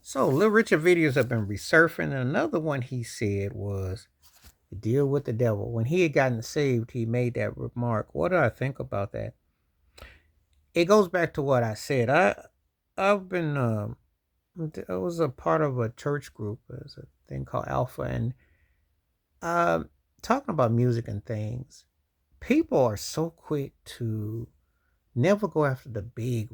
So Little Richard videos have been resurfacing, and another one he said was deal with the devil. When he had gotten saved, he made that remark. What do I think about that? It goes back to what I said. I've been I was a part of a church group. There's a thing called Alpha, and um, talking about music and things. People are so quick to never go after the big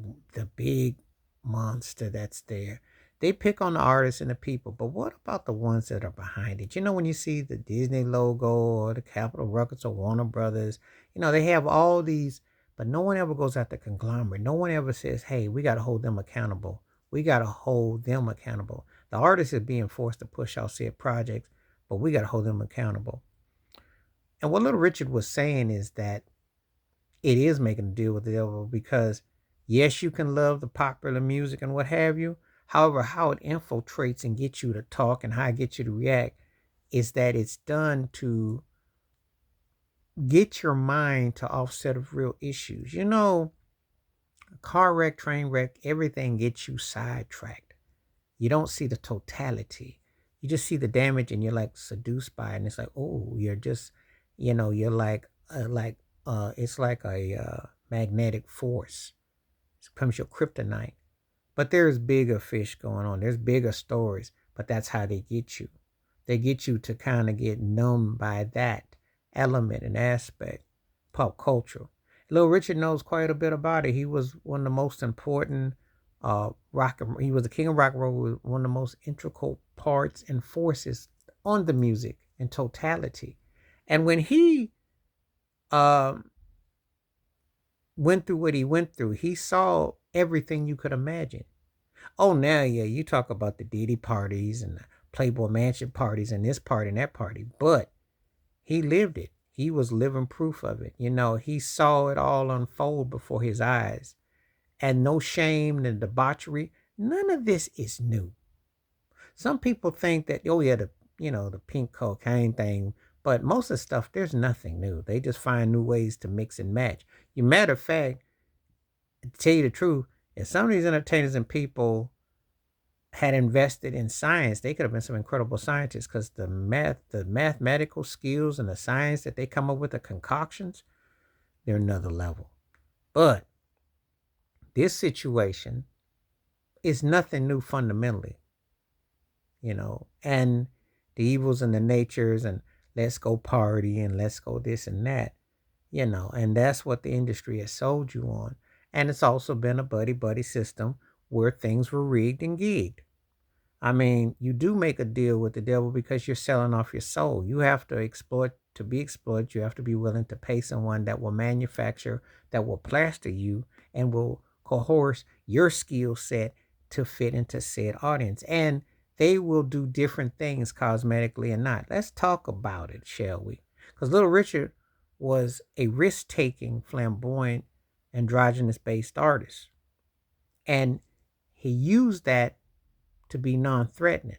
monster that's there. They pick on the artists and the people, but what about the ones that are behind it? When you see the Disney logo or the Capitol Records or Warner Brothers, they have all these, but no one ever goes after conglomerate. No one ever says, hey, we got to hold them accountable. We got to hold them accountable. The artists are being forced to push out said projects, but we got to hold them accountable. And what Little Richard was saying is that it is making a deal with the devil because yes, you can love the popular music and what have you. However, how it infiltrates and gets you to talk and how it gets you to react is that it's done to get your mind to offset of real issues. Car wreck, train wreck, everything gets you sidetracked. You don't see the totality. You just see the damage and you're like seduced by it. And it's like, oh, you're just, you're it's like a magnetic force. It becomes your kryptonite. But there's bigger fish going on. There's bigger stories, but that's how they get you. They get you to kind of get numb by that element and aspect, pop culture. Little Richard knows quite a bit about it. He was one of the most important he was the king of rock and roll, one of the most integral parts and forces on the music in totality. And when he um, went through what he went through, he saw everything you could imagine. Oh, now, yeah, you talk about the Diddy parties and the Playboy Mansion parties and this party and that party, but he lived it. He was living proof of it. He saw it all unfold before his eyes. And no shame and debauchery, none of this is new. Some people think that, oh yeah, the pink cocaine thing, but most of the stuff, there's nothing new. They just find new ways to mix and match. You matter of fact, to tell you the truth, if some of these entertainers and people had invested in science, they could have been some incredible scientists because the mathematical skills and the science that they come up with, the concoctions, they're another level. But this situation is nothing new fundamentally, and the evils and the natures and let's go party and let's go this and that, and that's what the industry has sold you on. And it's also been a buddy buddy system where things were rigged and gigged. I mean, you do make a deal with the devil because you're selling off your soul. You have to exploit to be exploited. You have to be willing to pay someone that will manufacture, that will plaster you, and will coerce your skill set to fit into said audience. And they will do different things cosmetically and not. Let's talk about it, shall we? Because Little Richard was a risk taking, flamboyant, androgynous based artist. And he used that to be non-threatening.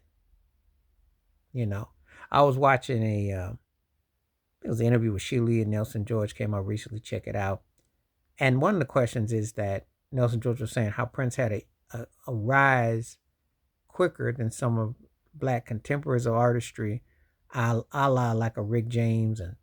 You know, I was watching it was an interview with Sheila and Nelson George came out recently. Check it out. And one of the questions is that Nelson George was saying how Prince had a rise quicker than some of black contemporaries of artistry, a la like a Rick James and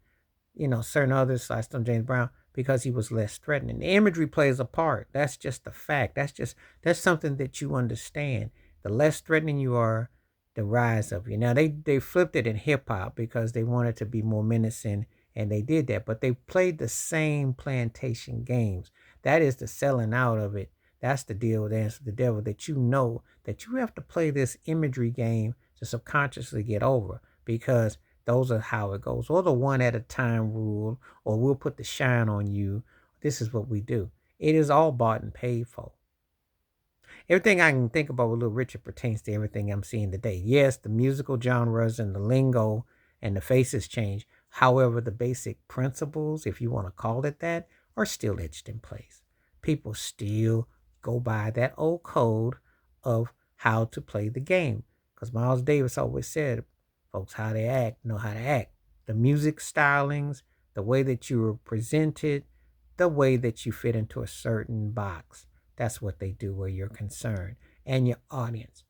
certain others like some James Brown because he was less threatening. The imagery plays a part. That's just a fact. That's something that you understand. The less threatening you are, the rise of you. Now they flipped it in hip hop because they wanted to be more menacing and they did that, but they played the same plantation games. That is the selling out of it. That's the deal with Answer the Devil, that you know that you have to play this imagery game to subconsciously get over because those are how it goes. Or the one at a time rule, or we'll put the shine on you. This is what we do. It is all bought and paid for. Everything I can think about with Little Richard pertains to everything I'm seeing today. Yes, the musical genres and the lingo and the faces change. However, the basic principles, if you want to call it that, are still etched in place. People still go by that old code of how to play the game. Because Miles Davis always said, folks, how they act, know how to act. The music stylings, the way that you are presented, the way that you fit into a certain box. That's what they do where you're concerned and your audience.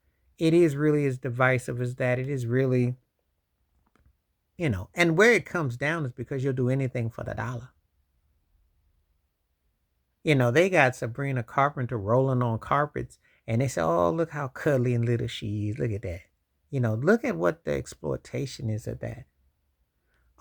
it is really as divisive as that. It is really, and where it comes down is because you'll do anything for the dollar. They got Sabrina Carpenter rolling on carpets and they say, oh, look how cuddly and little she is. Look at that. Look at what the exploitation is of that.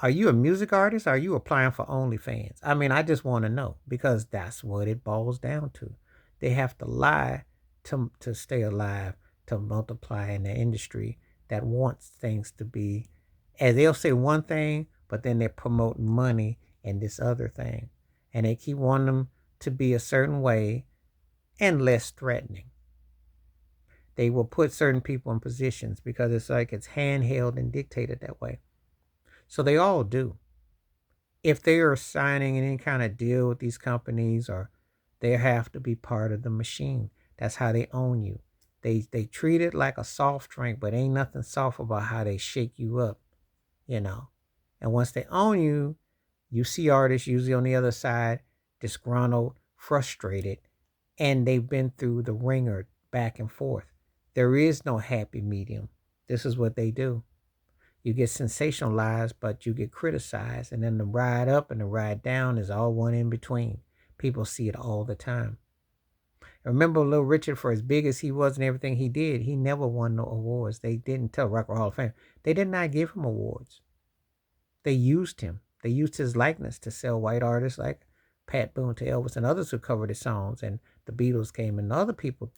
Are you a music artist? Or are you applying for OnlyFans? I mean, I just want to know because that's what it boils down to. They have to lie to stay alive, to multiply in the industry that wants things to be, as they'll say one thing, but then they're promoting money and this other thing. And they keep wanting them to be a certain way and less threatening. They will put certain people in positions because it's like it's handheld and dictated that way. So they all do. If they are signing any kind of deal with these companies, or they have to be part of the machine. That's how they own you. They treat it like a soft drink, but ain't nothing soft about how they shake you up, And once they own you, you see artists usually on the other side, disgruntled, frustrated, and they've been through the ringer back and forth. There is no happy medium. This is what they do. You get sensationalized, but you get criticized. And then the ride up and the ride down is all one in between. People see it all the time. Remember Little Richard, for as big as he was and everything he did, he never won no awards. They didn't tell Rock and Roll Hall of Fame. They did not give him awards. They used him. They used his likeness to sell white artists like Pat Boone to Elvis and others who covered his songs. And the Beatles came and other people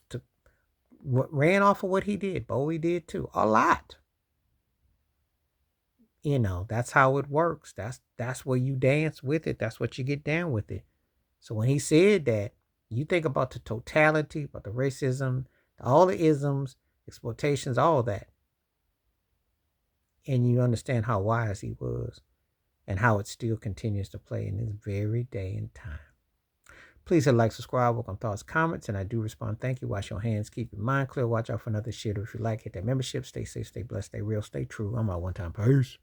ran off of what he did. Bowie did too. A lot. That's how it works. That's where you dance with it. That's what you get down with it. So when he said that, you think about the totality, about the racism, all the isms, exploitations, all that. And you understand how wise he was and how it still continues to play in this very day and time. Please hit like, subscribe, work on thoughts, comments, and I do respond. Thank you. Wash your hands. Keep your mind clear. Watch out for another shit. Or if you like, hit that membership. Stay safe, stay blessed, stay real, stay true. I'm out one time. Peace.